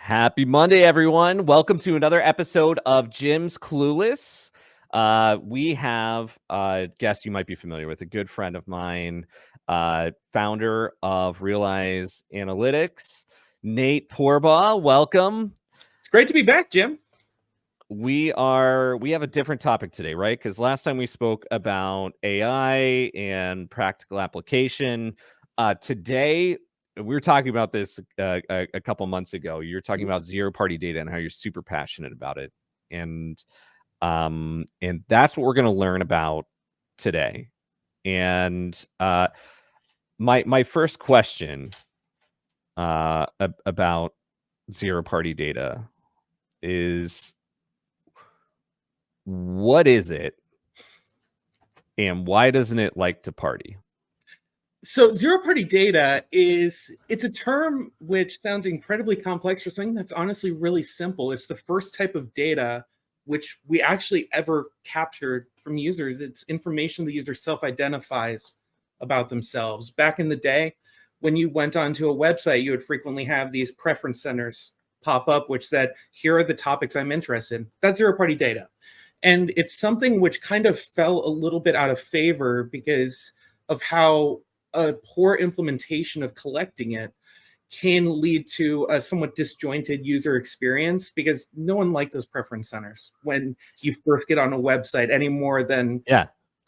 Happy Monday, everyone. Welcome to another episode of Jim's Clueless. We have a guest you might be familiar with, a good friend of mine, founder of Realize Analytics, Nate Poorbaugh. Welcome. It's great to be back, Jim. We have a different topic today, right? Because last time we spoke about AI and practical application. Today, we were talking about this a couple months ago. You're talking about zero-party data and how you're super passionate about it, and that's what we're going to learn about today. And my first question about zero-party data is, what is it, and why doesn't it like to party? So zero-party data it's a term which sounds incredibly complex for something that's honestly really simple. It's the first type of data which we actually ever captured from users. It's information the user self-identifies about themselves. Back in the day, when you went onto a website, you would frequently have these preference centers pop up which said, here are the topics I'm interested in. That's zero-party data. And it's something which kind of fell a little bit out of favor because of how a poor implementation of collecting it can lead to a somewhat disjointed user experience, because no one liked those preference centers when you first get on a website any more than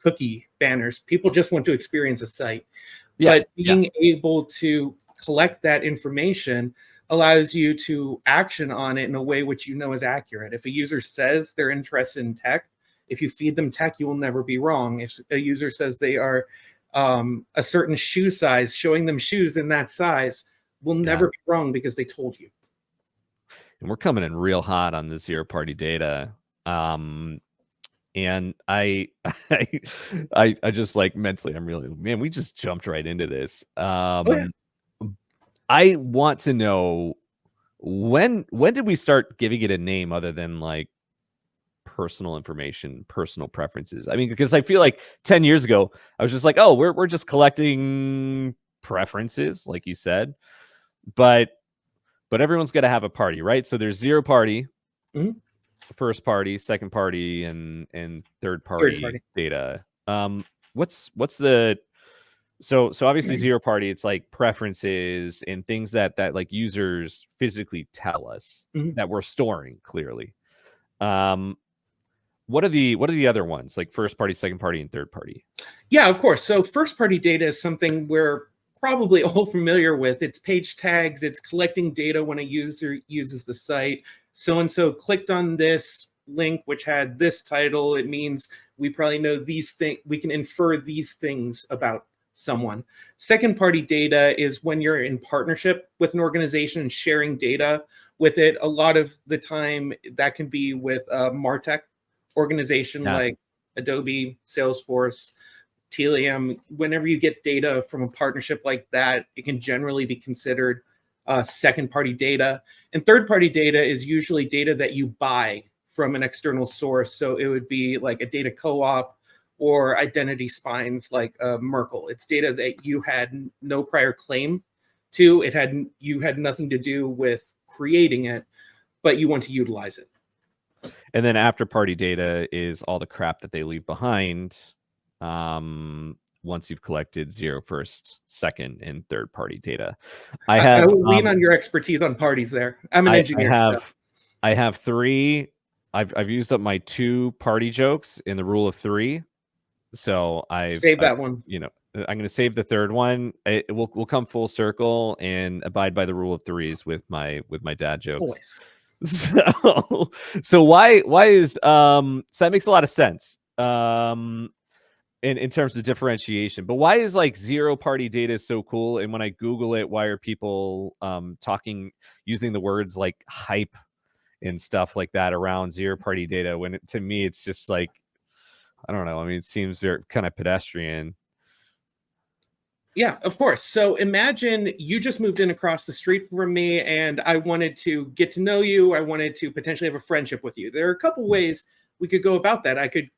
cookie banners. People just want to experience a site. But being able to collect that information allows you to action on it in a way which you know is accurate. If a user says they're interested in tech, if you feed them tech, you will never be wrong. If a user says they are a certain shoe size, showing them shoes in that size will never be wrong because they told you. And we're coming in real hot on this zero-party data. And I just, like, mentally, I'm really, man, we just jumped right into this. I want to know, when did we start giving it a name other than, like, personal information, personal preferences? I mean, because I feel like 10 years ago, I was just like, oh, we're just collecting preferences, like you said. But everyone's got to have a party, right? So there's zero party, first party, second party, and third party data. What's the so obviously zero party, it's like preferences and things that like users physically tell us that we're storing clearly. What are the other ones, like first party, second party, and third party? Yeah, of course. So first party data is something we're probably all familiar with. It's page tags. It's collecting data when a user uses the site. So-and-so clicked on this link, which had this title. It means we probably know these things. We can infer these things about someone. Second party data is when you're in partnership with an organization and sharing data with it. A lot of the time that can be with a MarTech organization like Adobe, Salesforce, Telium. Whenever you get data from a partnership like that, it can generally be considered second-party data. And third-party data is usually data that you buy from an external source. So it would be like a data co-op or identity spines like Merkle. It's data that you had no prior claim to. You had nothing to do with creating it, but you want to utilize it. And then after party data is all the crap that they leave behind once you've collected zero, first, second, and third party data. I will lean on your expertise on parties there. I'm an engineer. I have three. I've used up my 2 party jokes in the rule of 3. So save that one. You know, I'm going to save the third one. We'll come full circle and abide by the rule of 3s with my dad jokes. Always. So why is so that makes a lot of sense in terms of differentiation, but why is like zero party data so cool? And when I Google it, why are people using the words like hype and stuff like that around zero party data, when to me it's just like, I don't know, I mean, it seems very kind of pedestrian. Yeah, of course. So imagine you just moved in across the street from me and I wanted to get to know you. I wanted to potentially have a friendship with you. There are a couple ways we could go about that. I could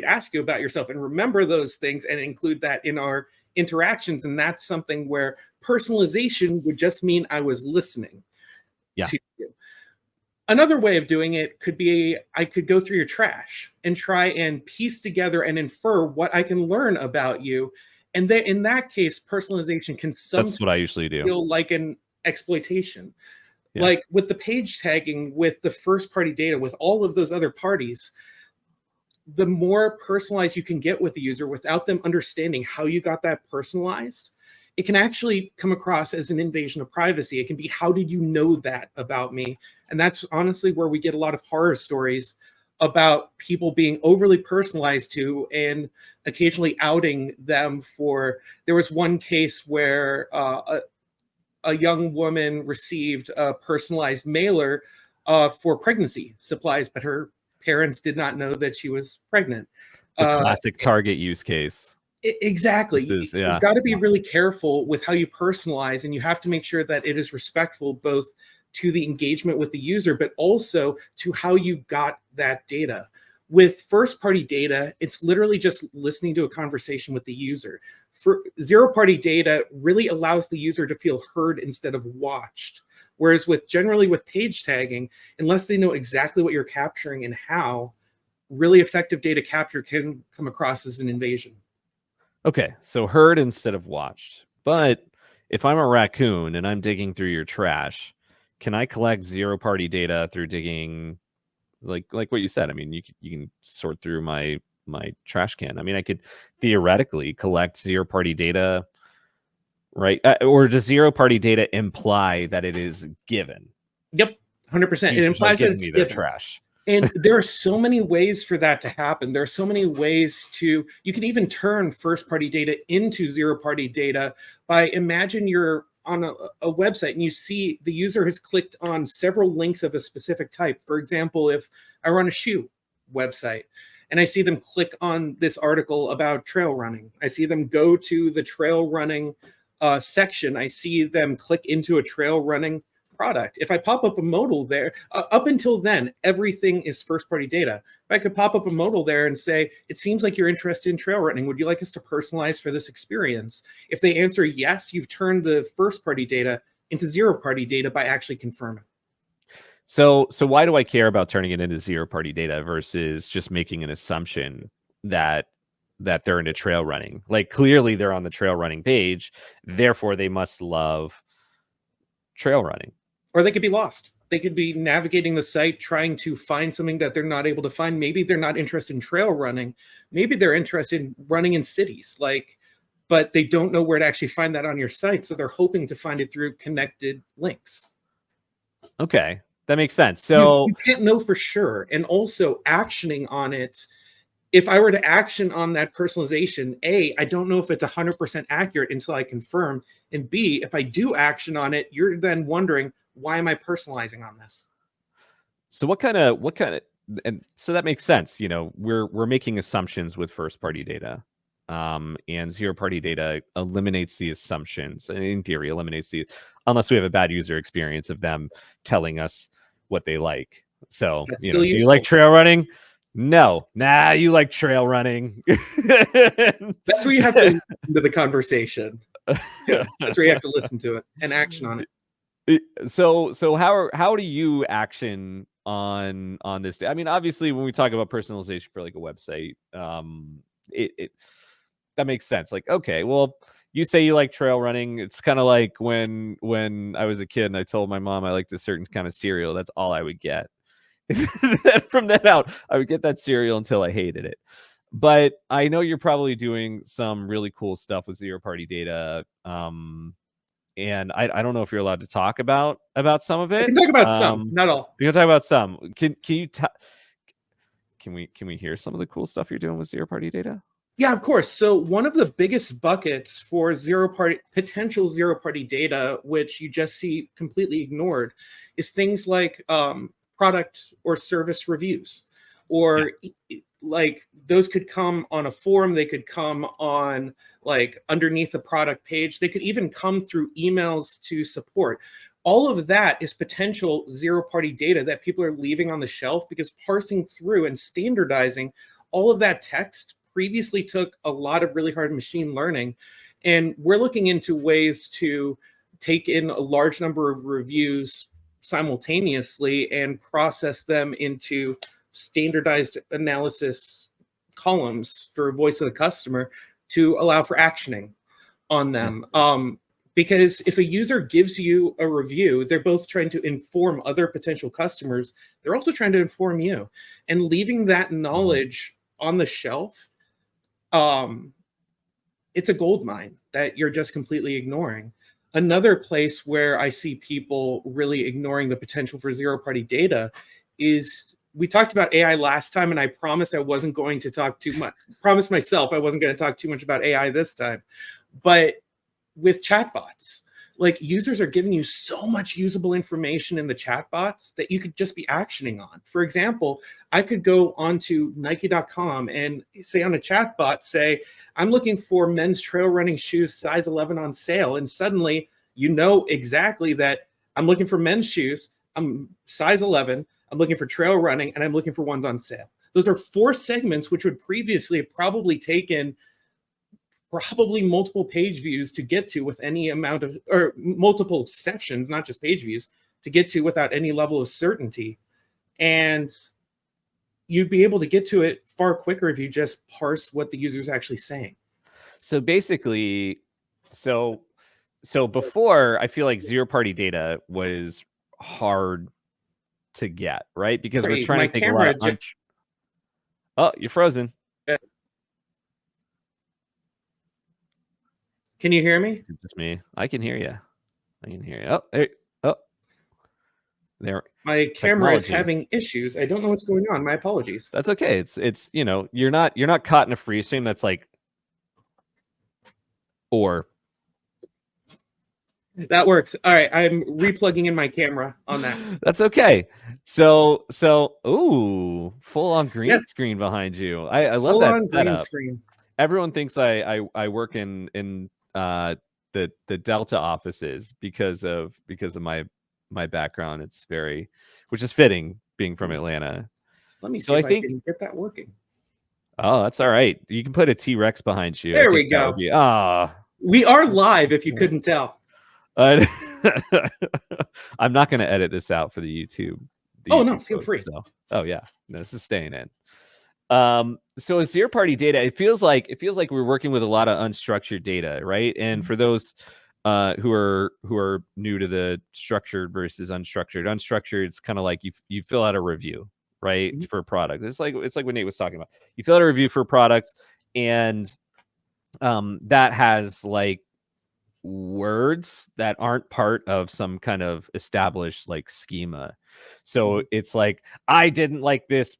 ask you about yourself and remember those things and include that in our interactions. And that's something where personalization would just mean I was listening. Yeah. to you. Another way of doing it could be I could go through your trash and try and piece together and infer what I can learn about you. And then in that case, personalization can That's sometimes what I usually do. feel like an exploitation. Yeah. Like with the page tagging, with the first party data, with all of those other parties, the more personalized you can get with the user without them understanding how you got that personalized, it can actually come across as an invasion of privacy. It can be, how did you know that about me? And that's honestly where we get a lot of horror stories about people being overly personalized to and occasionally outing them for. There was one case where a young woman received a personalized mailer for pregnancy supplies, but her parents did not know that she was pregnant. The classic Target use case. Exactly. Is, You've got to be really careful with how you personalize, and you have to make sure that it is respectful both to the engagement with the user, but also to how you got that data. With first party data, it's literally just listening to a conversation with the user. For zero party data really allows the user to feel heard instead of watched. Whereas generally with page tagging, unless they know exactly what you're capturing and how, really effective data capture can come across as an invasion. Okay, so heard instead of watched. But if I'm a raccoon and I'm digging through your trash, can I collect zero party data through digging, like what you said? I mean, you can sort through my trash can. I mean, I could theoretically collect zero party data, right? Or does zero party data imply that it is given? Yep, 100%. It Users are implies that giving it's me their given. trash. And there are so many ways for that to happen. There are so many ways you can even turn first party data into zero party data by, imagine you're on a website and you see the user has clicked on several links of a specific type. For example, if I run a shoe website and I see them click on this article about trail running, I see them go to the trail running section, I see them click into a trail running product. If I pop up a modal there, up until then, everything is first party data. If I could pop up a modal there and say, it seems like you're interested in trail running, would you like us to personalize for this experience? If they answer yes, you've turned the first party data into zero party data by actually confirming. So why do I care about turning it into zero party data versus just making an assumption that they're into trail running? Like, clearly they're on the trail running page, therefore they must love trail running. Or they could be lost. They could be navigating the site trying to find something that they're not able to find. Maybe they're not interested in trail running. Maybe they're interested in running in cities, but they don't know where to actually find that on your site. So they're hoping to find it through connected links. Okay, that makes sense. So you can't know for sure. And also actioning on it, if I were to action on that personalization, A, I don't know if it's 100% accurate until I confirm. And B, if I do action on it, you're then wondering, why am I personalizing on this? So what kind of and so that makes sense. You know, we're making assumptions with first party data. And zero party data eliminates the assumptions. In theory, eliminates the, unless we have a bad user experience of them telling us what they like. So, That's you still know, do you useful. like trail running? No. Nah, you like trail running. That's where you have to listen to the conversation. That's where you have to listen to it and action on it. So how do you action on this? I mean, obviously, when we talk about personalization for like a website, it that makes sense. Like, okay, well, you say you like trail running. It's kind of like when I was a kid and I told my mom I liked a certain kind of cereal. That's all I would get. From then out, I would get that cereal until I hated it. But I know you're probably doing some really cool stuff with zero party data. And I don't know if you're allowed to talk about some of I it. can talk about some, not all. You can talk about some. Can you can we hear some of the cool stuff you're doing with zero party data? Yeah, of course. So one of the biggest buckets for potential zero party data, which you just see completely ignored, is things like product or service reviews, or like those could come on a forum, they could come on like underneath a product page, they could even come through emails to support. All of that is potential zero party data that people are leaving on the shelf, because parsing through and standardizing all of that text previously took a lot of really hard machine learning. And we're looking into ways to take in a large number of reviews simultaneously and process them into standardized analysis columns for voice of the customer to allow for actioning on them. Because if a user gives you a review, they're both trying to inform other potential customers. They're also trying to inform you, and leaving that knowledge on the shelf, it's a gold mine that you're just completely ignoring. Another place where I see people really ignoring the potential for zero-party data is, we talked about AI last time, and I promised I wasn't going to talk too much. Promised myself I wasn't going to talk too much about AI this time. But with chatbots, like, users are giving you so much usable information in the chatbots that you could just be actioning on. For example, I could go onto Nike.com and say on a chatbot, say, I'm looking for men's trail running shoes, size 11 on sale. And suddenly you know exactly that I'm looking for men's shoes, I'm size 11, I'm looking for trail running, and I'm looking for ones on sale. Those are 4 segments which would previously have probably taken multiple page views to get to with any amount of, or multiple sessions, not just page views, to get to without any level of certainty. And you'd be able to get to it far quicker if you just parse what the user's actually saying. So basically, so before, I feel like zero-party data was hard to get, right? Because we're trying to think a lot of oh, you're frozen. Can you hear me? It's me. I can hear you. I can hear you. Oh, there. Oh, there. My camera is having issues. I don't know what's going on. My apologies. That's okay. It's you know, you're not caught in a freeze frame that's like, or that works. All right, I'm replugging in my camera on that. That's okay. So ooh, full on green screen behind you. I love that setup. Screen. Everyone thinks I work in the Delta offices because of my background. It's very, which is fitting, being from Atlanta. Let me see if I can get that working. Oh, that's all right. You can put a T-Rex behind you. There we go. We are live, if you couldn't tell. I'm not going to edit this out for the YouTube. No, feel free. So, oh yeah, no, this is staying in. So it's zero-party data. It feels like we're working with a lot of unstructured data, right? And for those who are new to the structured versus unstructured, it's kind of like you fill out a review, right, for a product. It's like what Nate was talking about. You fill out a review for a product, and that has like words that aren't part of some kind of established like schema. So it's like, I didn't like this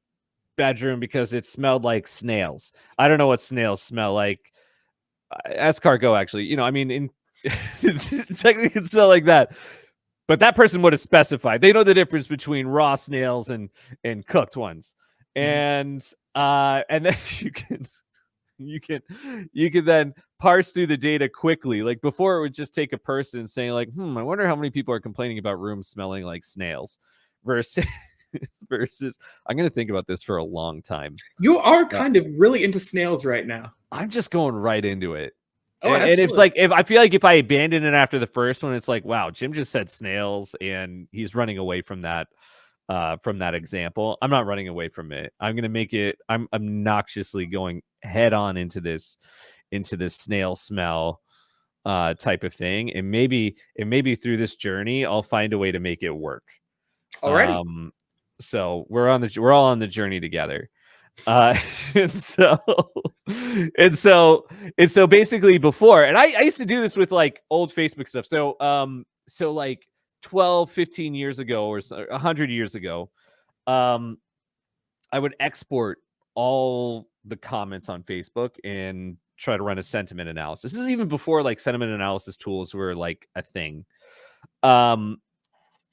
bedroom because it smelled like snails. I don't know what snails smell like. Escargot, actually, you know, I mean, in technically it smell like that, but that person would have specified. They know the difference between raw snails and cooked ones. And then you can then parse through the data quickly. Like before, it would just take a person saying like, I wonder how many people are complaining about rooms smelling like snails, versus I'm going to think about this for a long time. You are kind of really into snails right now. I'm just going right into it. Oh, and it's like, if I feel like if I abandon it after the first one, it's like, wow, Jim just said snails and he's running away from that example. I'm not running away from it. I'm going to make it, I'm obnoxiously going head on into this snail smell type of thing. And maybe through this journey, I'll find a way to make it work. Alrighty. So we're all on the journey together. And so basically before, and I used to do this with like old Facebook stuff. So like 12, 15 years ago or 100 years ago, I would export all the comments on Facebook and try to run a sentiment analysis. This is even before like sentiment analysis tools were like a thing.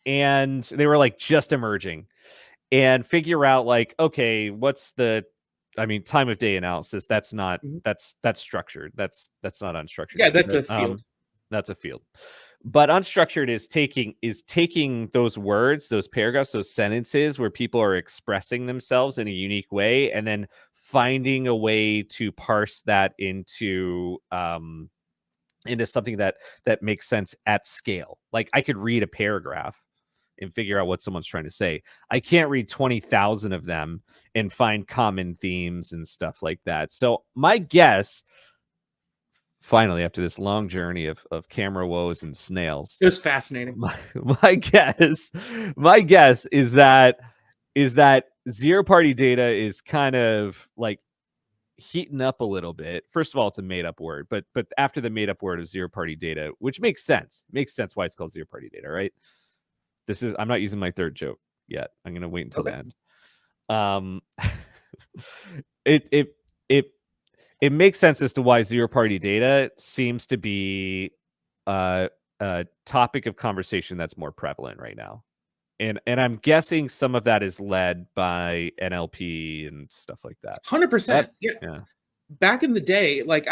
And they were like just emerging, and figure out like, okay, what's the, time of day analysis. That's not, that's structured. That's not unstructured. Yeah, that's a field. That's a field. But unstructured is taking those words, those paragraphs, those sentences where people are expressing themselves in a unique way, and then finding a way to parse that into something that makes sense at scale. Like I could read a paragraph and figure out what someone's trying to say. I can't read 20,000 of them and find common themes and stuff like that. So my guess, finally, after this long journey of camera woes and snails, It was fascinating. my guess is that zero party data is kind of like heating up a little bit. First of all, it's a made up word, but after the made up word of zero party data, which makes sense why it's called zero party data, right? I'm not using my third joke yet. I'm gonna wait until the end. It makes sense as to why zero party data seems to be a topic of conversation that's more prevalent right now. And I'm guessing some of that is led by NLP and stuff like that. 100%. Yeah. Yeah. Back in the day, like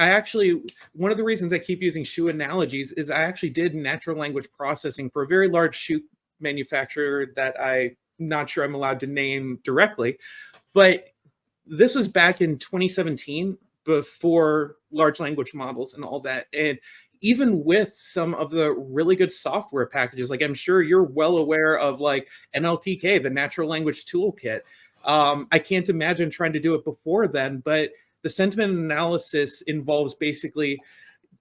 one of the reasons I keep using shoe analogies is I actually did natural language processing for a very large shoe manufacturer that I'm not sure I'm allowed to name directly. But this was back in 2017, before large language models and all that. And even with some of the really good software packages, like I'm sure you're well aware of like NLTK, the natural language toolkit. I can't imagine trying to do it before then, but the sentiment analysis involves basically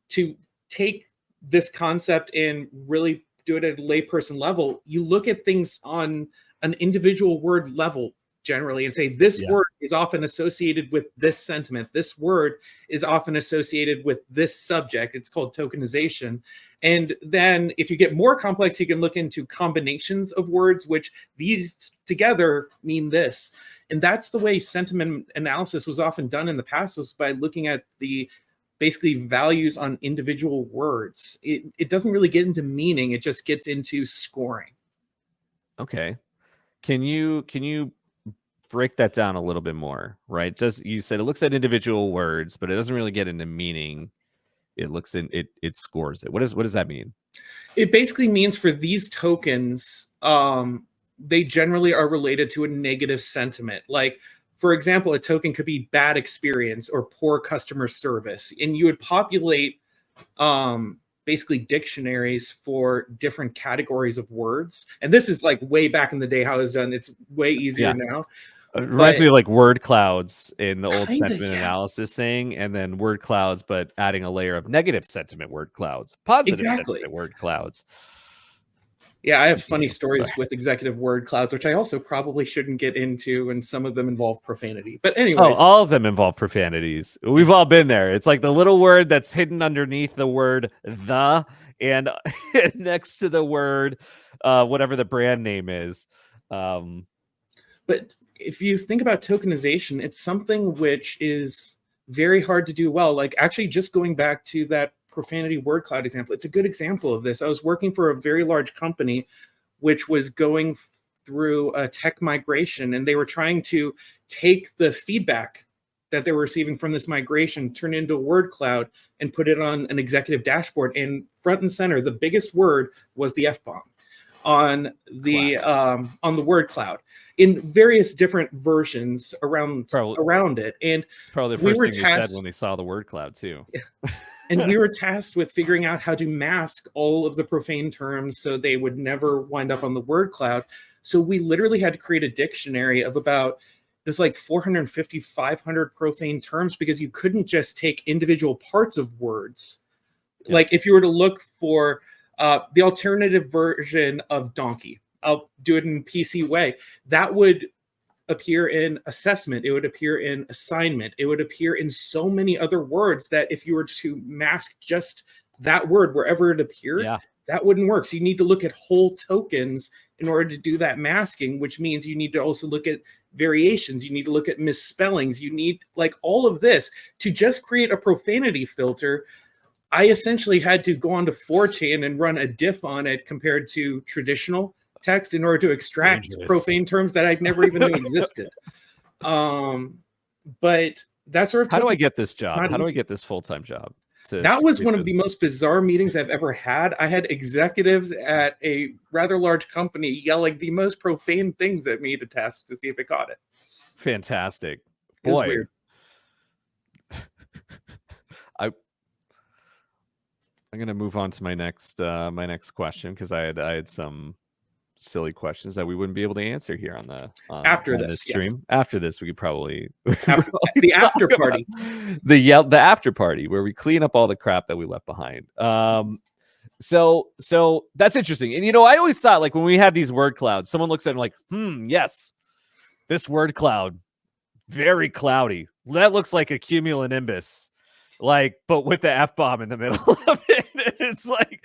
to take this concept and really do it at a layperson level. You look at things on an individual word level generally and say this word is often associated with this sentiment. This word is often associated with this subject. It's called tokenization. And then if you get more complex, you can look into combinations of words, which these together mean this. And that's the way sentiment analysis was often done in the past, was by looking at the basically values on individual words. It doesn't really get into meaning. It just gets into scoring. Okay. Can you break that down a little bit more, right? You said it looks at individual words, but it doesn't really get into meaning. It scores it. What does that mean? It basically means for these tokens, they generally are related to a negative sentiment. Like, for example, a token could be bad experience or poor customer service, and you would populate basically dictionaries for different categories of words. And this is like way back in the day how it was done. It's way easier now. It reminds me of like word clouds in the old Kinda, sentiment analysis thing, and then word clouds, but adding a layer of negative sentiment word clouds, positive sentiment word clouds. Yeah, I have funny stories with executive word clouds, which I also probably shouldn't get into, and some of them involve profanity. But anyways. All of them involve profanities. We've all been there. It's like the little word that's hidden underneath the word the and next to the word whatever the brand name is. But if you think about tokenization, it's something which is very hard to do well. Like actually just going back to that profanity word cloud example, it's a good example of this. I was working for a very large company which was going through a tech migration, and they were trying to take the feedback that they were receiving from this migration, turn it into a word cloud, and put it on an executive dashboard. And front and center, the biggest word was the F-bomb on the word cloud in various different versions around it. And it's probably the first thing they said when they saw the word cloud too. And we were tasked with figuring out how to mask all of the profane terms so they would never wind up on the word cloud. So we literally had to create a dictionary of about there's like 450, 500 profane terms, because you couldn't just take individual parts of words. Yeah. Like if you were to look for the alternative version of donkey, I'll do it in a PC way, that would appear in assessment, it would appear in assignment, it would appear in so many other words that if you were to mask just that word wherever it appeared, that wouldn't work. So you need to look at whole tokens in order to do that masking, which means you need to also look at variations, you need to look at misspellings, you need like all of this to just create a profanity filter. I essentially had to go onto 4chan and run a diff on it compared to traditional text in order to extract profane terms that I'd never even knew existed. But that sort of how do I get this job? How do I get this full-time job? That was one of the most bizarre meetings I've ever had. I had executives at a rather large company yelling the most profane things at me to test to see if it caught it. Fantastic. Boy. It was weird. I'm gonna move on to my next question because I had some silly questions that we wouldn't be able to answer here on the After on this, this stream. yes. After this, we could probably, After probably the talk after about party. the after party where we clean up all the crap that we left behind. So that's interesting. And I always thought, like, when we had these word clouds, someone looks at them like, yes, this word cloud, very cloudy. That looks like a cumulonimbus, like, but with the F-bomb in the middle of it. It's like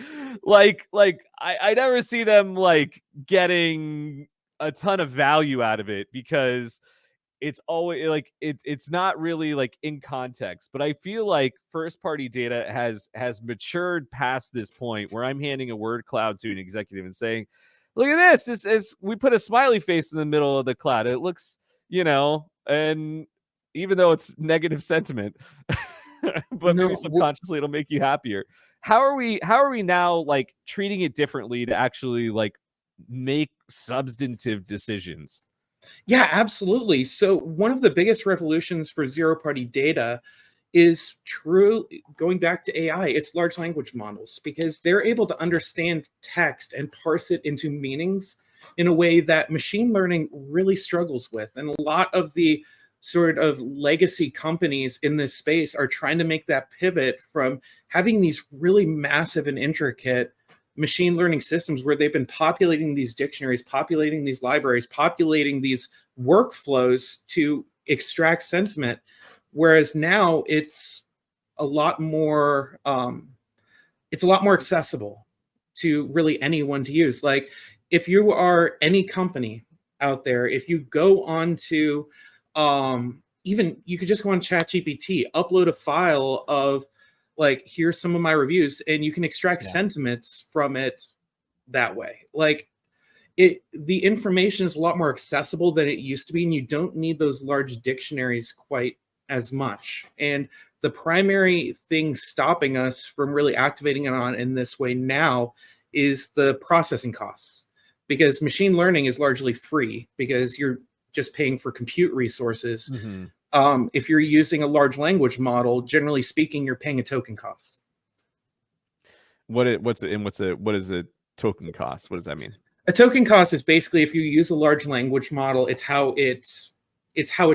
I never see them like getting a ton of value out of it, because it's always like it's not really like in context. But I feel like first party data has matured past this point where I'm handing a word cloud to an executive and saying, look at this is we put a smiley face in the middle of the cloud, it looks, and even though it's negative sentiment, but maybe No, subconsciously it'll make you happier. How are we now like treating it differently to actually like make substantive decisions? yeah, absolutely. So one of the biggest revolutions for zero party data is true going back to AI. It's large language models, because they're able to understand text and parse it into meanings in a way that machine learning really struggles with. And a lot of the sort of legacy companies in this space are trying to make that pivot from having these really massive and intricate machine learning systems where they've been populating these dictionaries, populating these libraries, populating these workflows to extract sentiment. Whereas now it's a lot more accessible to really anyone to use. Like, if you are any company out there, if you go on to even you could just go on ChatGPT, upload a file of, like, here's some of my reviews, and you can extract sentiments from it that way. Like, the information is a lot more accessible than it used to be, and you don't need those large dictionaries quite as much. And the primary thing stopping us from really activating it on in this way now is the processing costs, because machine learning is largely free because you're just paying for compute resources. If you're using a large language model, generally speaking, you're paying a token cost. What is a token cost? What does that mean? A token cost is basically, if you use a large language model, it's how it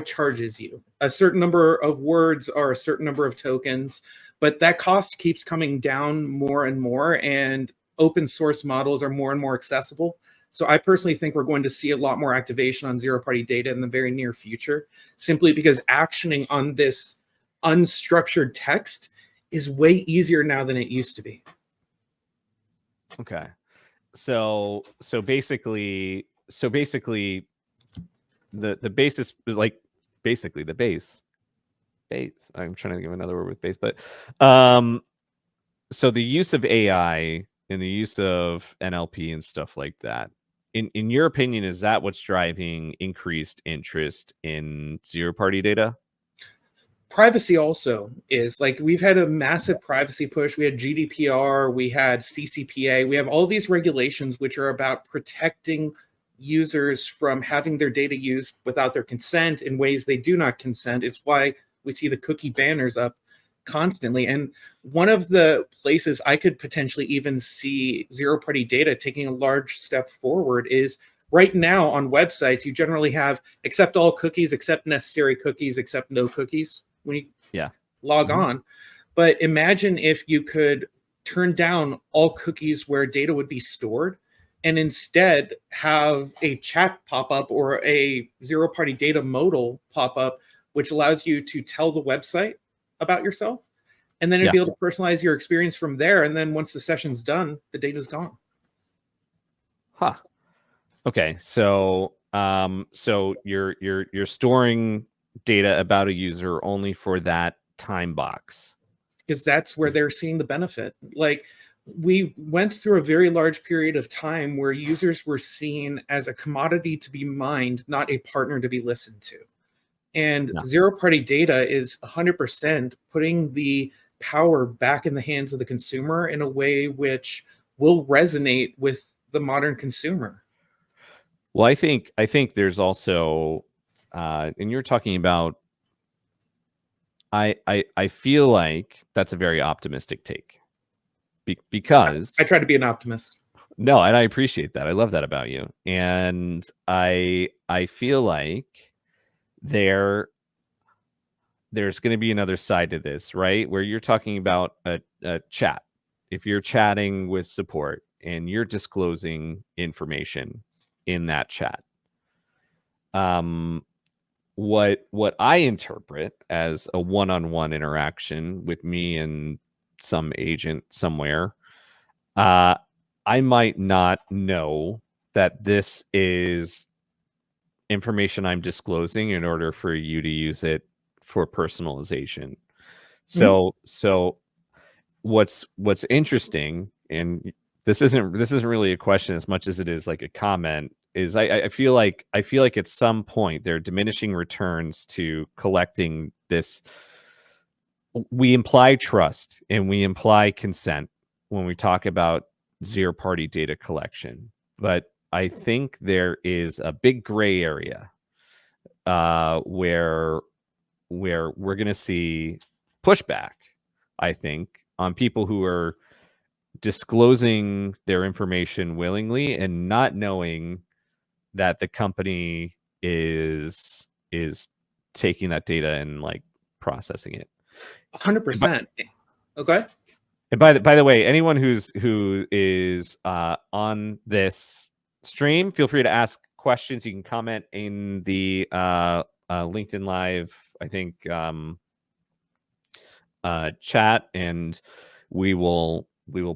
charges you. A certain number of words are a certain number of tokens, but that cost keeps coming down more and more, and open source models are more and more accessible. So I personally think we're going to see a lot more activation on zero party data in the very near future, simply because actioning on this unstructured text is way easier now than it used to be. Okay. So basically the basis is like basically the base. I'm trying to give another word with base, but so the use of AI and the use of NLP and stuff like that, in your opinion, is that what's driving increased interest in zero party data? Privacy also is. Like, we've had a massive privacy push. We had GDPR, we had CCPA, we have all these regulations which are about protecting users from having their data used without their consent in ways they do not consent. It's why we see the cookie banners up constantly. And one of the places I could potentially even see zero party data taking a large step forward is right now on websites. You generally have accept all cookies, accept necessary cookies, accept no cookies when you log on. But imagine if you could turn down all cookies where data would be stored, and instead have a chat pop up or a zero party data modal pop up, which allows you to tell the website about yourself, and then it'd be able to personalize your experience from there. And then once the session's done, the data's gone. Okay. So you're storing data about a user only for that time box, because that's where they're seeing the benefit. Like, we went through a very large period of time where users were seen as a commodity to be mined, not a partner to be listened to. And zero party data is 100% putting the power back in the hands of the consumer in a way which will resonate with the modern consumer. Well, I think there's also, and you're talking about, I feel like that's a very optimistic take, because I try to be an optimist. No, and I appreciate that. I love that about you. And I feel like there's going to be another side to this, right? Where you're talking about a chat. If you're chatting with support and you're disclosing information in that chat, what I interpret as a one-on-one interaction with me and some agent somewhere, I might not know that this is information I'm disclosing in order for you to use it for personalization. Mhm. So what's interesting, and this isn't really a question as much as it is like a comment, is I feel like at some point there are diminishing returns to collecting this. We imply trust and we imply consent when we talk about zero party data collection, but I think there is a big gray area where we're going to see pushback, I think, on people who are disclosing their information willingly and not knowing that the company is taking that data and like processing it. 100%. Okay. And by the way, anyone who is on this stream, feel free to ask questions. You can comment in the LinkedIn Live, I think, chat, and we will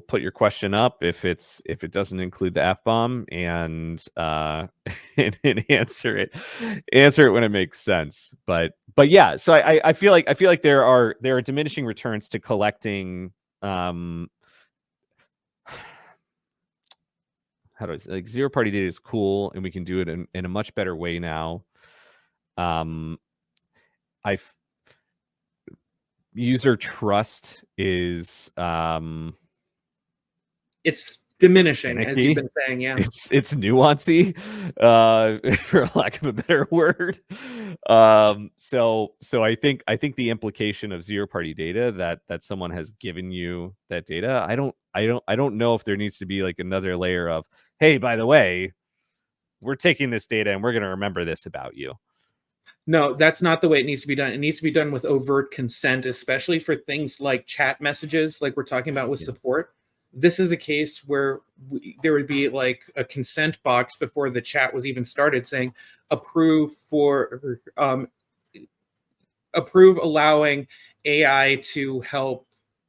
put your question up if it doesn't include the F-bomb, and and answer it when it makes sense. But yeah, so I feel like there are diminishing returns to collecting how do I say, like, zero party data is cool and we can do it in a much better way now. I User trust is It's diminishing, as you've finicky. been saying. Yeah. It's nuancy, for lack of a better word. So I think the implication of zero party data, that someone has given you that data, I don't know if there needs to be like another layer of, hey, by the way, we're taking this data and we're going to remember this about you. No, that's not the way it needs to be done. It needs to be done with overt consent, especially for things like chat messages, like we're talking about with Yeah. support. This is a case where there would be like a consent box before the chat was even started saying approve approve allowing AI to help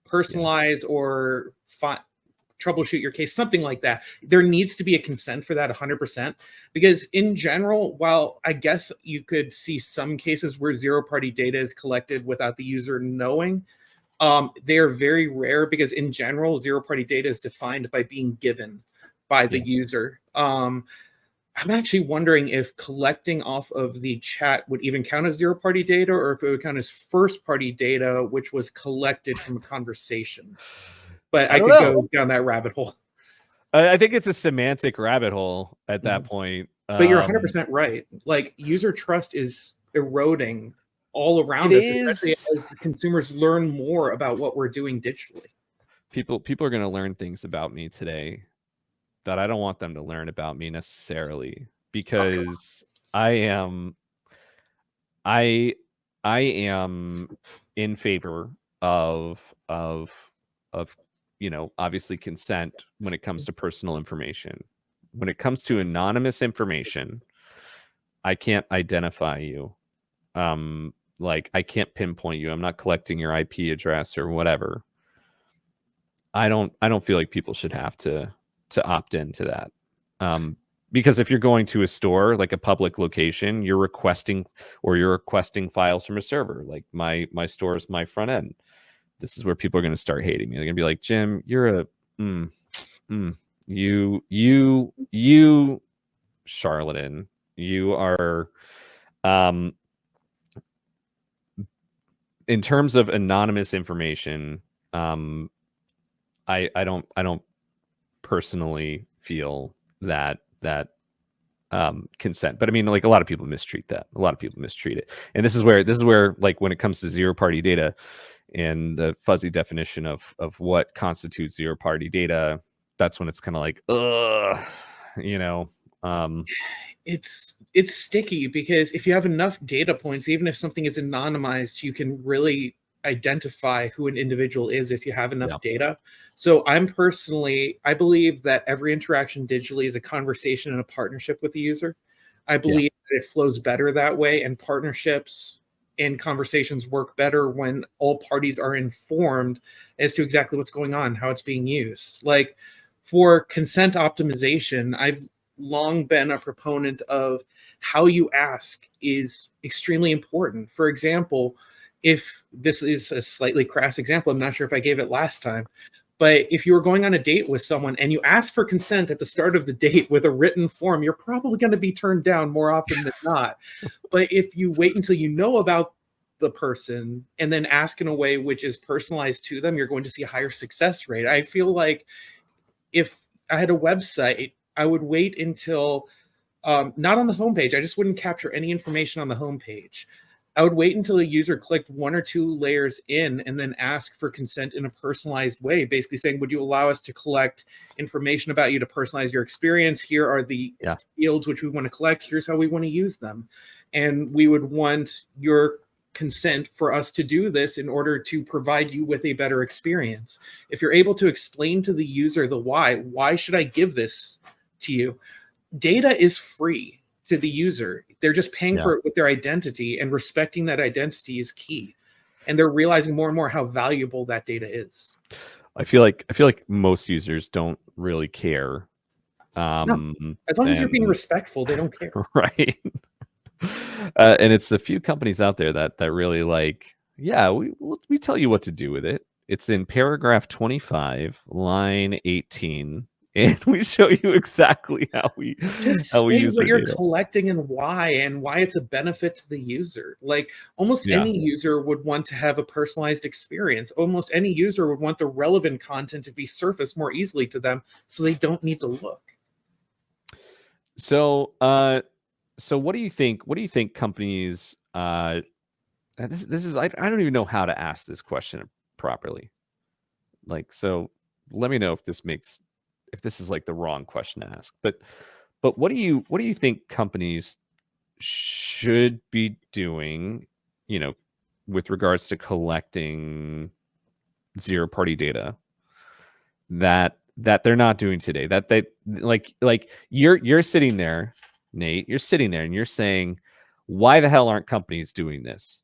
personalize or troubleshoot your case, something like that. There needs to be a consent for that 100%, because in general, while I guess you could see some cases where zero party data is collected without the user knowing, they are very rare, because in general, zero party data is defined by being given by the user. I'm actually wondering if collecting off of the chat would even count as zero party data, or if it would count as first party data, which was collected from a conversation. But I I don't could know. go down that rabbit hole. I think it's a semantic rabbit hole at that point. But you're 100% right. Like, user trust is eroding all It around us, especially is. as consumers learn more about what we're doing digitally. People are going to learn things about me today that I don't want them to learn about me necessarily, Oh, come on. because I am I I am in favor of of of obviously consent when it comes to personal information. When it comes to anonymous information, I can't identify you. Like, I can't pinpoint you. I'm not collecting your IP address or whatever. I don't feel like people should have to opt into that. Because if you're going to a store, like a public location, you're requesting files from a server. Like, my store is my front end. This is where people are going to start hating me. They're going to be like, Jim, you're a you charlatan. You are, in terms of anonymous information, I don't personally feel that consent. But I mean, like, a lot of people mistreat that. A lot of people mistreat it. And this is where like, when it comes to zero party data and the fuzzy definition of what constitutes zero party data, that's when it's kind of like, you know, It's sticky because if you have enough data points, even if something is anonymized, you can really identify who an individual is if you have enough Yeah. data. So I believe that every interaction digitally is a conversation and a partnership with the user. I believe that it flows better that way, and partnerships and conversations work better when all parties are informed as to exactly what's going on, how it's being used. Like for consent optimization, I've long been a proponent of how you ask is extremely important. For example, if this is a slightly crass example, I'm not sure if I gave it last time, but if you were going on a date with someone and you ask for consent at the start of the date with a written form, you're probably going to be turned down more often than not. But if you wait until you know about the person and then ask in a way which is personalized to them, you're going to see a higher success rate. I feel like if I had a website, I would wait until not on the homepage. I just wouldn't capture any information on the homepage. I would wait until the user clicked one or two layers in and then ask for consent in a personalized way, basically saying, would you allow us to collect information about you to personalize your experience? Here are the fields which we want to collect. Here's how we want to use them. And we would want your consent for us to do this in order to provide you with a better experience. If you're able to explain to the user the why should I give this to you? Data is free to the user. They're just paying for it with their identity, and respecting that identity is key. And they're realizing more and more how valuable that data is. I feel like most users don't really care. No, as long as you're being respectful, they don't care. Right. And it's a few companies out there that really like, yeah, we tell you what to do with it. It's in paragraph 25, line 18, and we show you exactly how we just say use what our you're data. collecting and why it's a benefit to the user. Like almost any user would want to have a personalized experience. Almost any user would want the relevant content to be surfaced more easily to them, so they don't need to look. So, so what do you think? What do you think companies? This is I don't even know how to ask this question properly. Like, so let me know if this is like the wrong question to ask. But what do you think companies should be doing, you know, with regards to collecting zero party data that they're not doing today? That they like you're sitting there, Nate, you're sitting there and you're saying, why the hell aren't companies doing this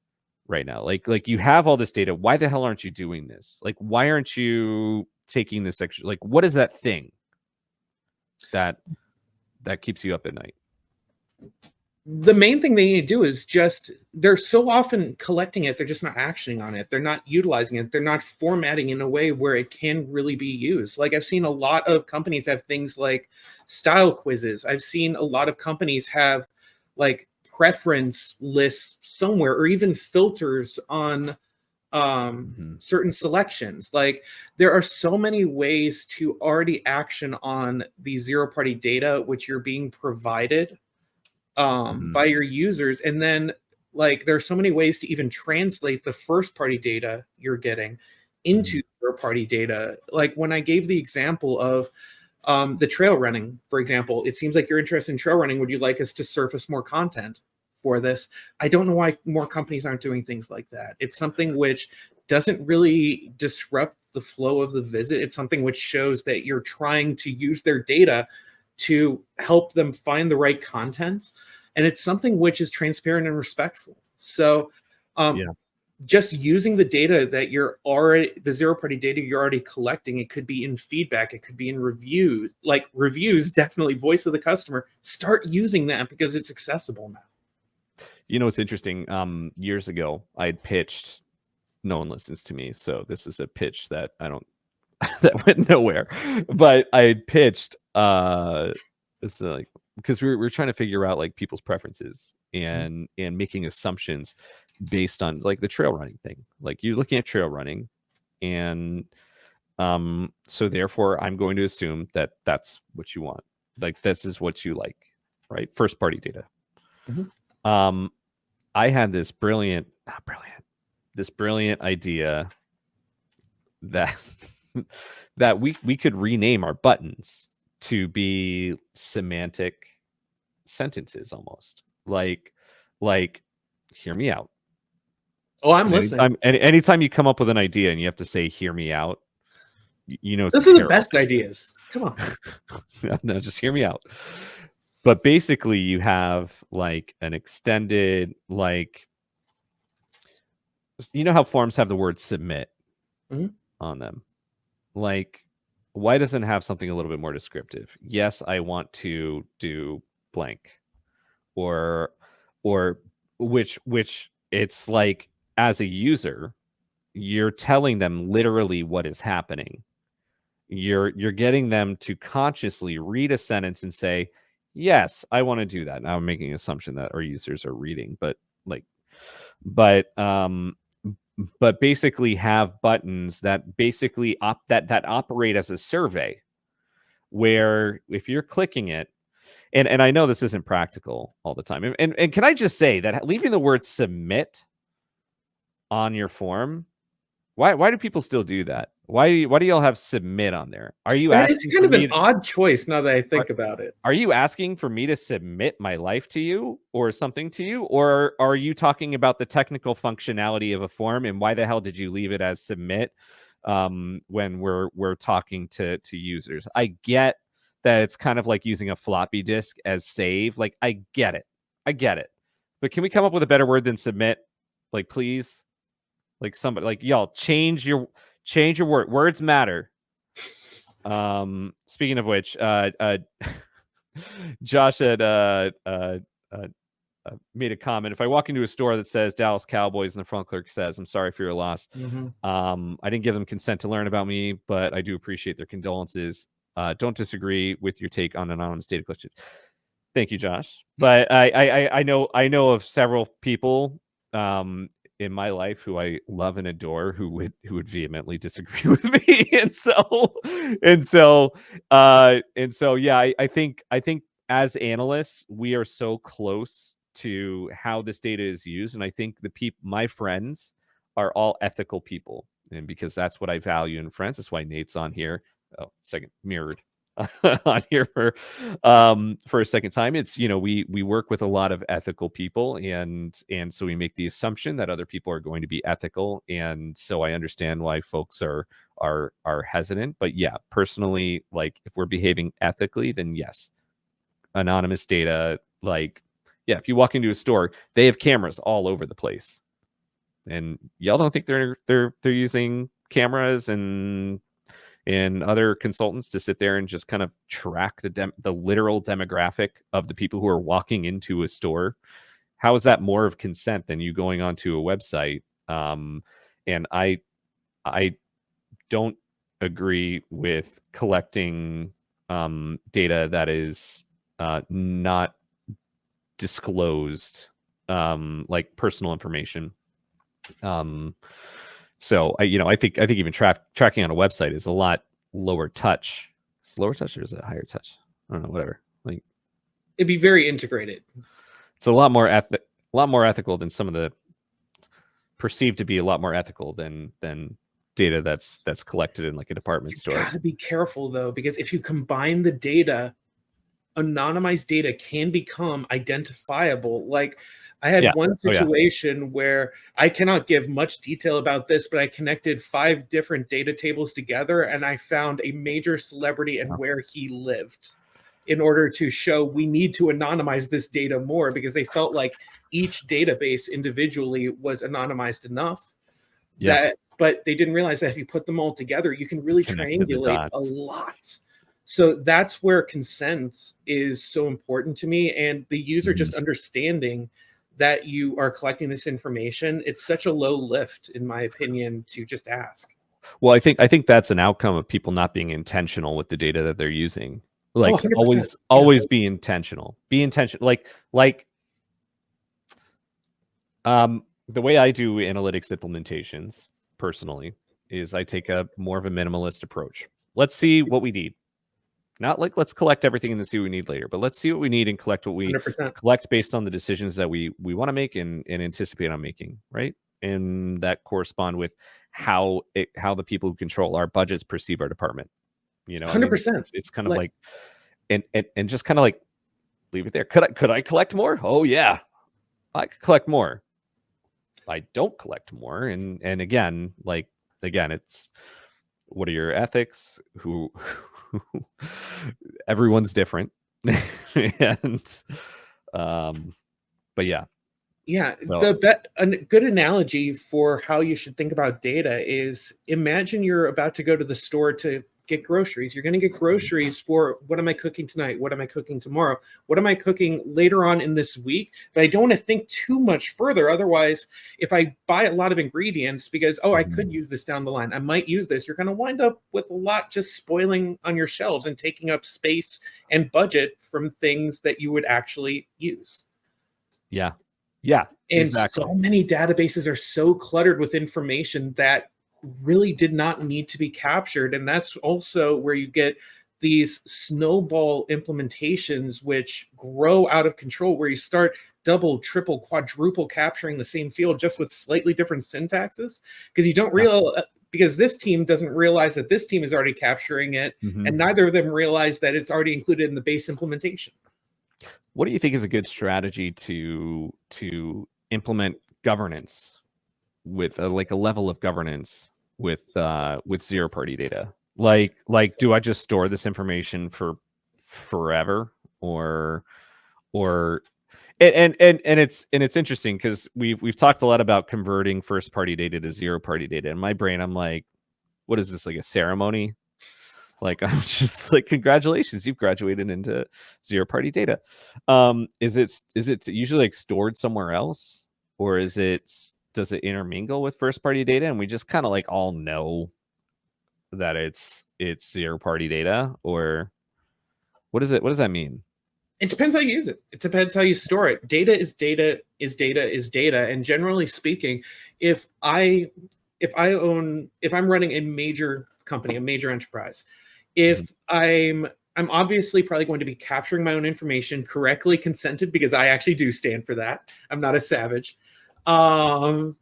right now? Like you have all this data. Why the hell aren't you doing this? Like, why aren't you taking this extra, like, what is that thing that keeps you up at night? The main thing they need to do is just, they're so often collecting it, they're just not actioning on it. They're not utilizing it. They're not formatting in a way where it can really be used. Like I've seen a lot of companies have things like style quizzes. I've seen a lot of companies have like preference lists somewhere, or even filters on certain selections. Like there are so many ways to already action on the zero party data which you're being provided by your users. And then like there are so many ways to even translate the first party data you're getting into third party data. Like when I gave the example of the trail running, for example, it seems like you're interested in trail running. Would you like us to surface more content for this? I don't know why more companies aren't doing things like that. It's something which doesn't really disrupt the flow of the visit. It's something which shows that you're trying to use their data to help them find the right content. And it's something which is transparent and respectful. So just using the data that you're already, the zero party data you're already collecting, it could be in feedback, it could be in review, like reviews, definitely voice of the customer. Start using that because it's accessible now. You know, it's interesting. Years ago, I had pitched, no one listens to me, so this is a pitch that I don't that went nowhere. But I had pitched this like, because we're trying to figure out like people's preferences and making assumptions based on like the trail running thing. Like you're looking at trail running, and so therefore I'm going to assume that that's what you want. Like this is what you like, right? First party data. I had this brilliant idea that that we could rename our buttons to be semantic sentences, almost like hear me out. Oh, I'm And listening. anytime you come up with an idea and you have to say hear me out, you know it's Those a are the terrible best ideas. Come on. no, just hear me out. But basically you have like an extended, like, you know how forms have the word submit on them. Like, why doesn't it have something a little bit more descriptive? Yes, I want to do blank. Or which it's like, as a user, you're telling them literally what is happening. You're getting them to consciously read a sentence and say, yes, I want to do that. Now I'm making an assumption that our users are reading, but like, but basically have buttons that basically that operate as a survey, where if you're clicking it, and I know this isn't practical all the time, and can I just say that leaving the word submit on your form, why do people still do that? Why do y'all have submit on there? Are you That is asking kind for of an me odd choice now that I are, think about it. are you asking for me to submit my life to you or something to you? Or are you talking about the technical functionality of a form, and why the hell did you leave it as submit when we're talking to users? I get that it's kind of like using a floppy disk as save. Like, I get it. But can we come up with a better word than submit? Like, please? Like, somebody, like, y'all, change your word. Words matter. Speaking of which, Josh had made a comment. If I walk into a store that says Dallas Cowboys and the front clerk says, "I'm sorry for your loss," I didn't give them consent to learn about me, but I do appreciate their condolences. Don't disagree with your take on anonymous data collection. Thank you, Josh. But I know of several people in my life who I love and adore who would vehemently disagree with me, and so yeah, I think as analysts we are so close to how this data is used, and I think my friends are all ethical people, and because that's what I value in friends. That's why Nate's on here. Oh, second mirrored on here for a second time. It's, we work with a lot of ethical people, and so we make the assumption that other people are going to be ethical, and so I understand why folks are hesitant. But yeah, personally, like, if we're behaving ethically, then yes, anonymous data, like, yeah, if you walk into a store, they have cameras all over the place, and y'all don't think they're using cameras and other consultants to sit there and just kind of track the literal demographic of the people who are walking into a store? How is that more of consent than you going onto a website? And I don't agree with collecting data that is not disclosed, like personal information. So I think even tracking on a website is a lot lower touch. It's lower touch, or is it higher touch? I don't know. Whatever. Like, It'd be very integrated. it's a lot more ethical than some of the perceived to be a lot more ethical than data that's collected in like a department store. Gotta be careful though, because if you combine the data, anonymized data can become identifiable. Like, I had one situation where I cannot give much detail about this, but I connected 5 different data tables together and I found a major celebrity and where he lived, in order to show we need to anonymize this data more, because they felt like each database individually was anonymized enough. But they didn't realize that if you put them all together, you can really triangulate a lot. So that's where consent is so important to me, and the user just understanding that you are collecting this information. It's such a low lift, in my opinion, to just ask. Well, I think that's an outcome of people not being intentional with the data that they're using. Like, 100%. always be intentional. Be intentional. Like the way I do analytics implementations personally is I take a more of a minimalist approach. Let's see what we need. Not like let's collect everything and then see what we need later, but let's see what we need and collect what we 100%. collect based on the decisions that we want to make and anticipate on making, right? and that correspond with how the people who control our budgets perceive our department. You know, I mean, 100%. it's kind of like, and just kind of like leave it there. Could I collect more? Oh yeah, I could collect more. I don't collect more, and again, it's, what are your ethics? Who everyone's different, and but yeah. Yeah, So, a good analogy for how you should think about data is, imagine you're about to go to the store to get groceries. You're going to get groceries for, what am I cooking tonight? What am I cooking tomorrow? What am I cooking later on in this week? But I don't want to think too much further. Otherwise, if I buy a lot of ingredients because, I could use this down the line, I might use this, you're going to wind up with a lot just spoiling on your shelves and taking up space and budget from things that you would actually use. yeah, And exactly. so many databases are so cluttered with information that really did not need to be captured. And that's also where you get these snowball implementations, which grow out of control, where you start double, triple, quadruple capturing the same field just with slightly different syntaxes, because you don't because this team doesn't realize that this team is already capturing it, and neither of them realize that it's already included in the base implementation. What do you think is a good strategy to implement governance with a level of governance with zero party data? Like, do I just store this information for forever, or and it's interesting because we've talked a lot about converting first party data to zero party data. In my brain, I'm like, what is this, like a ceremony? Like, I'm just like, congratulations, you've graduated into zero party data. Is it usually like stored somewhere else, or does it intermingle with first party data, and we just kind of like all know that it's zero party data? Or what does that mean? It depends how you use it. It depends how you store it. Data is data is data is data. And generally speaking, if I'm running a major company, a major enterprise, if I'm obviously probably going to be capturing my own information, correctly consented, because I actually do stand for that. I'm not a savage. I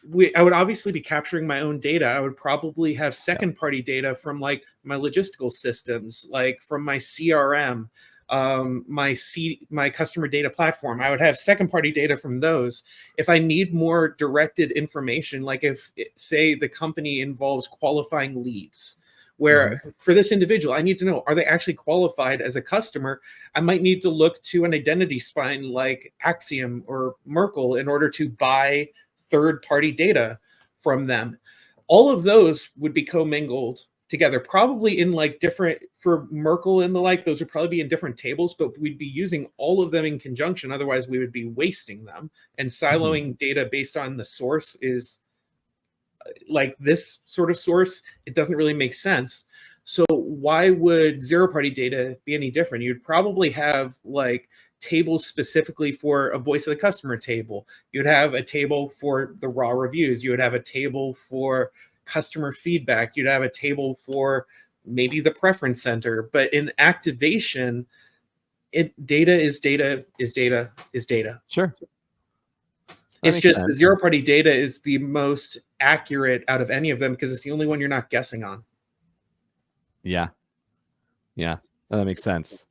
would obviously be capturing my own data. I would probably have second party data from like my logistical systems, like from my CRM, my customer data platform. I would have second party data from those. If I need more directed information, like if, say, the company involves qualifying leads, where for this individual, I need to know, are they actually qualified as a customer? I might need to look to an identity spine like Axiom or Merkle in order to buy third-party data from them. All of those would be commingled together, probably in like different, for Merkle and the like, those would probably be in different tables, but we'd be using all of them in conjunction. Otherwise, we would be wasting them. And siloing data based on the source is, like this sort of source, it doesn't really make sense. So why would zero party data be any different? You'd probably have like tables specifically for a voice of the customer table. You'd have a table for the raw reviews. You would have a table for customer feedback. You'd have a table for maybe the preference center. But in activation, data is data is data is data. Sure. It's just the zero party data is the most accurate out of any of them because it's the only one you're not guessing on. Yeah. That makes sense.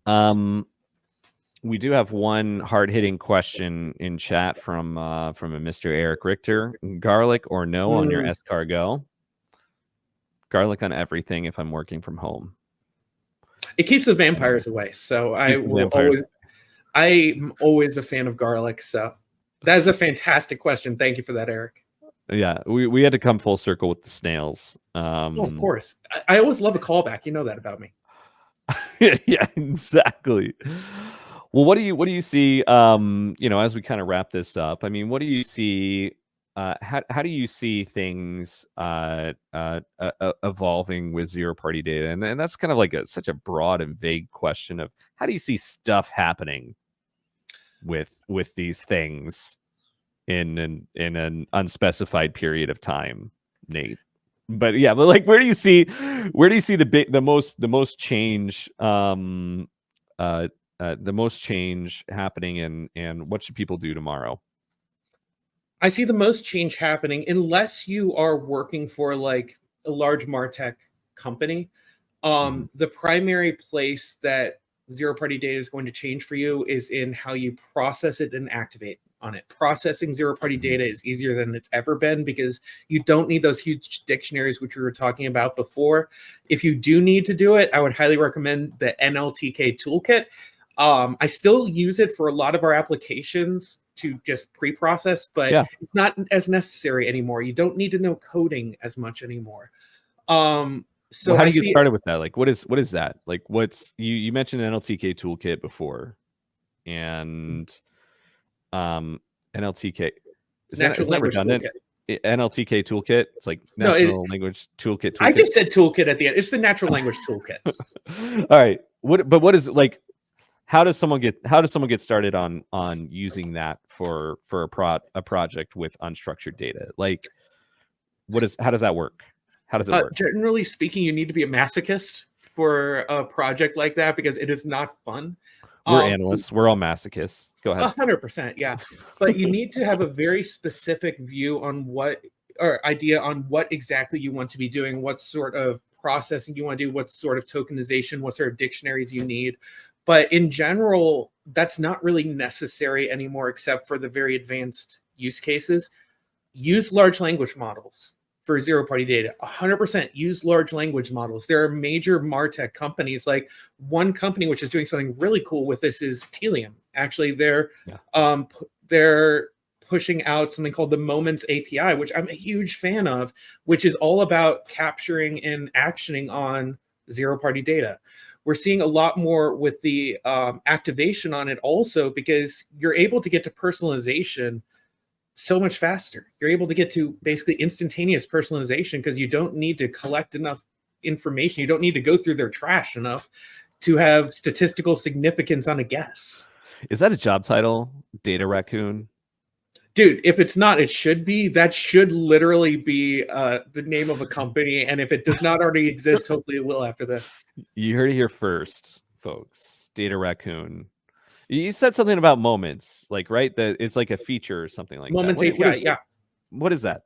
We do have one hard-hitting question in chat from a Mr. Eric Richter. Garlic or no on your escargot? Garlic on everything if I'm working from home. It keeps the vampires away, so I'm always a fan of garlic. So that is a fantastic question. Thank you for that, Eric. Yeah, we had to come full circle with the snails. Of course. I always love a callback. You know that about me. Yeah, exactly. Well, what do you see, as we kind of wrap this up? I mean, what do you see, how do you see things evolving with zero party data? And that's kind of like such a broad and vague question of how do you see stuff happening with these things in an unspecified period of time, Nate? But yeah, but like, where do you see the most change, the most change happening, and what should people do tomorrow? I see the most change happening unless you are working for like a large MarTech company. Mhm. The primary place that zero party data is going to change for you is in how you process it and activate on it. Processing zero party Mhm. data is easier than it's ever been because you don't need those huge dictionaries, which we were talking about before. If you do need to do it, I would highly recommend the NLTK toolkit. I still use it for a lot of our applications to just pre-process, but Yeah. it's not as necessary anymore. You don't need to know coding as much anymore. Um, Well, so how I do you get see started with that? Like, what is that? Like, what's you mentioned an NLTK toolkit before, and um, NLTK natural is that language redundant? toolkit. NLTK toolkit. It's like No, National Language Toolkit I toolkit. just said toolkit at the end. It's the natural language toolkit. All right. What is like? How does someone get started on using that for a project with unstructured data? Like, how does that work? How does it work? Generally speaking, you need to be a masochist for a project like that because it is not fun. We're Um, analysts. We're all masochists. Go ahead. 100%, yeah. But you need to have a very specific view on what or idea on what exactly you want to be doing, what sort of processing you want to do, what sort of tokenization, what sort of dictionaries you need. But in general, that's not really necessary anymore, except for the very advanced use cases. Use large language models for zero party data. 100% use large language models. There are major martech companies, like one company which is doing something really cool with this is Telium. Actually, Yeah. they're pushing out something called the Moments API, which I'm a huge fan of, which is all about capturing and actioning on zero party data. We're seeing a lot more with the activation on it also because you're able to get to personalization so much faster. You're able to get to basically instantaneous personalization because you don't need to collect enough information. You don't need to go through their trash enough to have statistical significance on a guess. Is that a job title? Data raccoon? Dude, if it's not, it should be. That should literally be the name of a company. And if it does not already exist, hopefully it will after this. You heard it here first, folks. Data raccoon. You said something about moments, like, right? That it's like a feature or something like that. Moments API, yeah. What is that?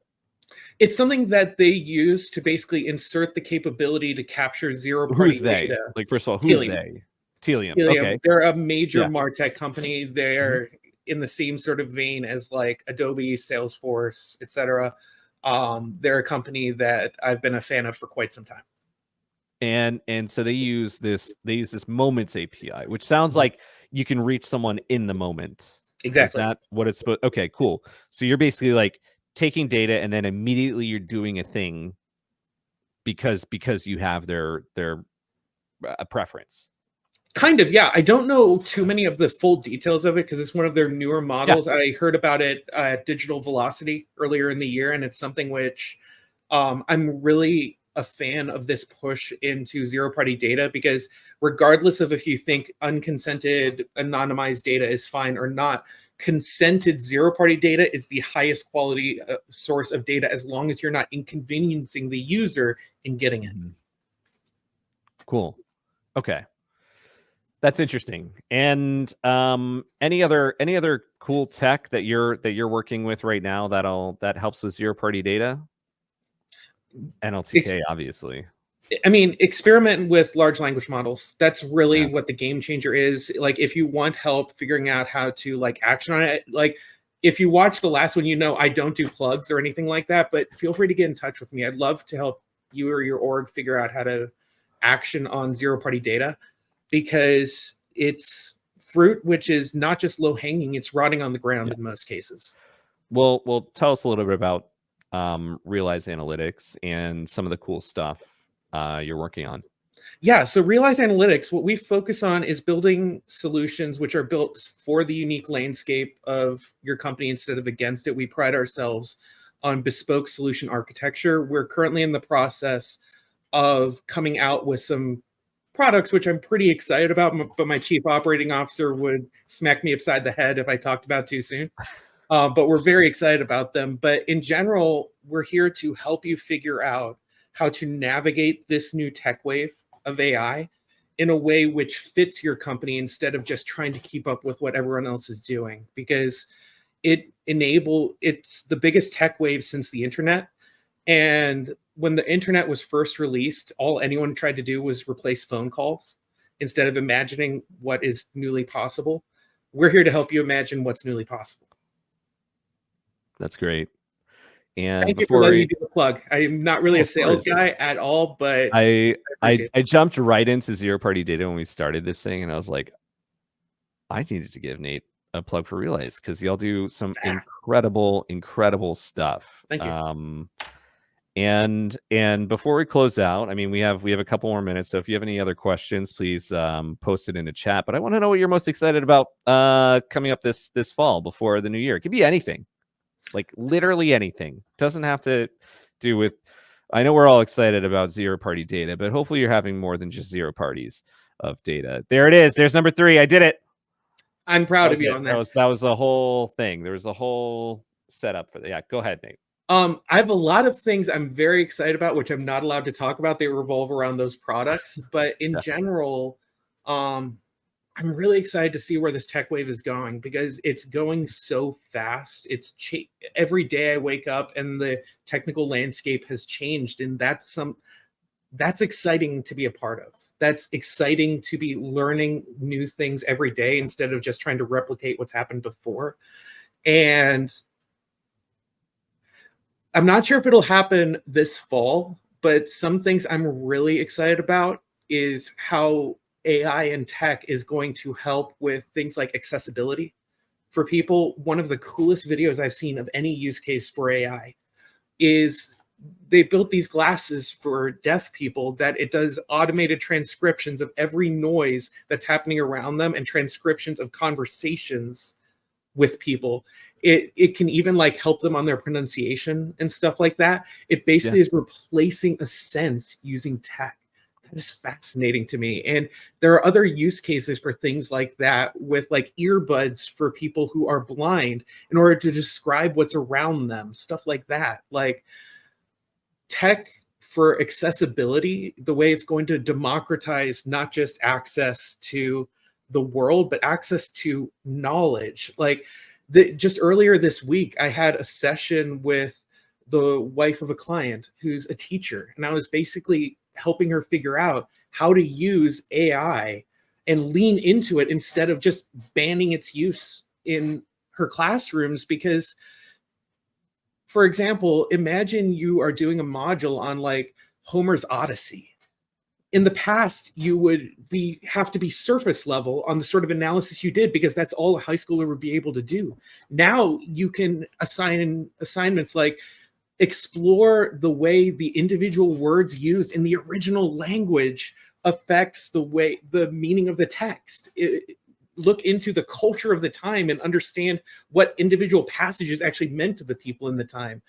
It's something that they use to basically insert the capability to capture zero Who's party they? data. Like, first of all, who's Telium. they? Telium. Helium, Okay. they're a major Yeah. martech company. Mhm. They're in the same sort of vein as like Adobe, Salesforce, etc. They're a company that I've been a fan of for quite some time. And so they use this moments API, which sounds like you can reach someone in the moment. Is Exactly. that what it's supposed? Okay, cool. So you're basically like taking data and then immediately you're doing a thing because you have their preference. Kind of, yeah. I don't know too many of the full details of it because it's one of their newer Yeah. models. I heard about it at Digital Velocity earlier in the year, and it's something which I'm really a fan of this push into zero party data because regardless of if you think unconsented anonymized data is fine or not, consented zero party data is the highest quality source of data as long as you're not inconveniencing the user in getting it. Mhm. Cool. Okay. That's interesting. And any other cool tech that you're working with right now that helps with zero party data? NLTK, obviously. I mean, experiment with large language models. That's really Yeah. what the game changer is. Like, if you want help figuring out how to like action on it, like if you watch the last one, you know I don't do plugs or anything like that. But feel free to get in touch with me. I'd love to help you or your org figure out how to action on zero party data because it's fruit which is not just low hanging; it's rotting on the ground Yeah. in most cases. Well, tell us a little bit about Realize Analytics and some of the cool stuff you're working on. Yeah, so Realize Analytics, what we focus on is building solutions which are built for the unique landscape of your company instead of against it. We pride ourselves on bespoke solution architecture. We're currently in the process of coming out with some products which I'm pretty excited about, but my chief operating officer would smack me upside the head if I talked about too soon. But we're very excited about them. But in general, we're here to help you figure out how to navigate this new tech wave of AI in a way which fits your company instead of just trying to keep up with what everyone else is doing. Because it's the biggest tech wave since the internet. And when the internet was first released, all anyone tried to do was replace phone calls instead of imagining what is newly possible. We're here to help you imagine what's newly possible. That's great. And Thank you for before letting me do the plug. I'm not really a of course. sales guy at all, but I appreciate it. jumped right into zero party data when we started this thing, and I was like, I needed to give Nate a plug for Relays because y'all do some incredible stuff. Thank you. And before we close out, I mean, we have a couple more minutes, so if you have any other questions, please post it in the chat. But I want to know what you're most excited about coming up this fall before the new year. It could be anything, like literally anything. Doesn't have to do with. I know we're all excited about zero party data, but hopefully you're having more than just zero parties of data. There it is. There's number 3. I did it. I'm proud of you on that. That was the whole thing. There was a whole setup for that. Yeah, go ahead, Nate. I have a lot of things I'm very excited about, which I'm not allowed to talk about. They revolve around those products, but in general, I'm really excited to see where this tech wave is going because it's going so fast. Every day I wake up and the technical landscape has changed, and that's exciting to be a part of. That's exciting to be learning new things every day instead of just trying to replicate what's happened before. And I'm not sure if it'll happen this fall, but some things I'm really excited about is how AI and tech is going to help with things like accessibility for people. One of the coolest videos I've seen of any use case for AI is they built these glasses for deaf people that it does automated transcriptions of every noise that's happening around them and transcriptions of conversations with people. It can even like help them on their pronunciation and stuff like that. It basically is replacing a sense using tech. That is fascinating to me. And there are other use cases for things like that with like earbuds for people who are blind in order to describe what's around them, stuff like that. Like tech for accessibility, the way it's going to democratize not just access to the world, but access to knowledge. Like just earlier this week, I had a session with the wife of a client who's a teacher, and I was basically helping her figure out how to use AI and lean into it instead of just banning its use in her classrooms. Because, for example, imagine you are doing a module on like Homer's Odyssey. In the past, you would have to be surface level on the sort of analysis you did because that's all a high schooler would be able to do. Now you can assign assignments like explore the way the individual words used in the original language affects the meaning of the text. Look into the culture of the time and understand what individual passages actually meant to the people in the time.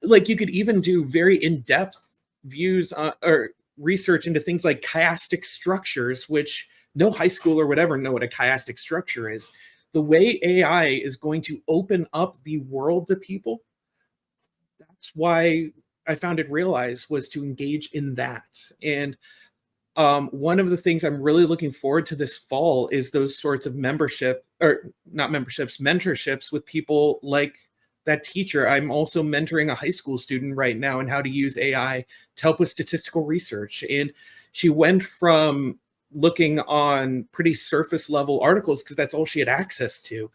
Like you could even do very in-depth views or research into things like chiastic structures, which no high schooler would ever know what a chiastic structure is. The way AI is going to open up the world to people, that's why I founded Realize, was to engage in that. And one of the things I'm really looking forward to this fall is those sorts of mentorships with people like that teacher. I'm also mentoring a high school student right now in how to use AI to help with statistical research. And she went from looking on pretty surface level articles, because that's all she had access to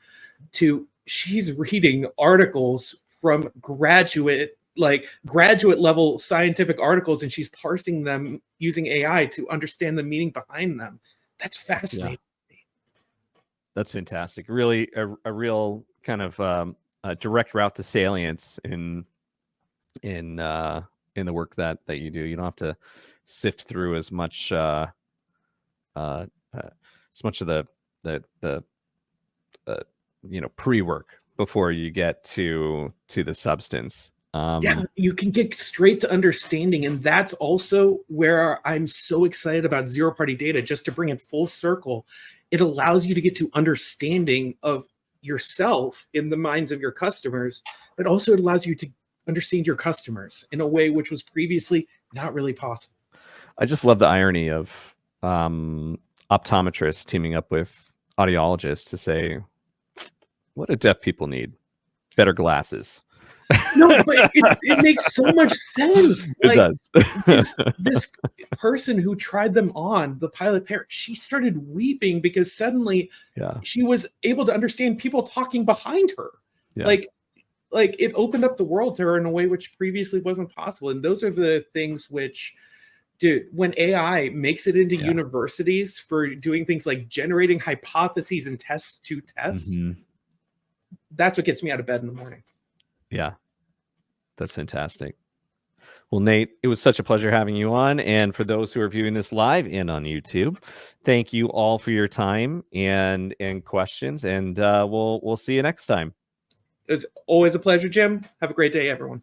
she's reading articles from graduate level scientific articles, and she's parsing them using AI to understand the meaning behind them. That's fascinating. Yeah. That's fantastic. Really a real kind of a direct route to salience in the work that you do. You don't have to sift through as much of the pre-work before you get to the substance. Yeah, you can get straight to understanding, and that's also where I'm so excited about zero-party data. Just to bring it full circle, it allows you to get to understanding of yourself in the minds of your customers, but also it allows you to understand your customers in a way which was previously not really possible. I just love the irony of optometrists teaming up with audiologists to say, what do deaf people need? better glasses. No, but it makes so much sense. It does. this person who tried them on, the pilot parrot, she started weeping because suddenly she was able to understand people talking behind her. Yeah. Like it opened up the world to her in a way which previously wasn't possible. And those are the things which, dude, when AI makes it into universities for doing things like generating hypotheses and tests to test, that's what gets me out of bed in the morning. Yeah, that's fantastic. Well, Nate, it was such a pleasure having you on. And for those who are viewing this live and on YouTube, thank you all for your time and questions. And we'll see you next time. It's always a pleasure, Jim. Have a great day, everyone.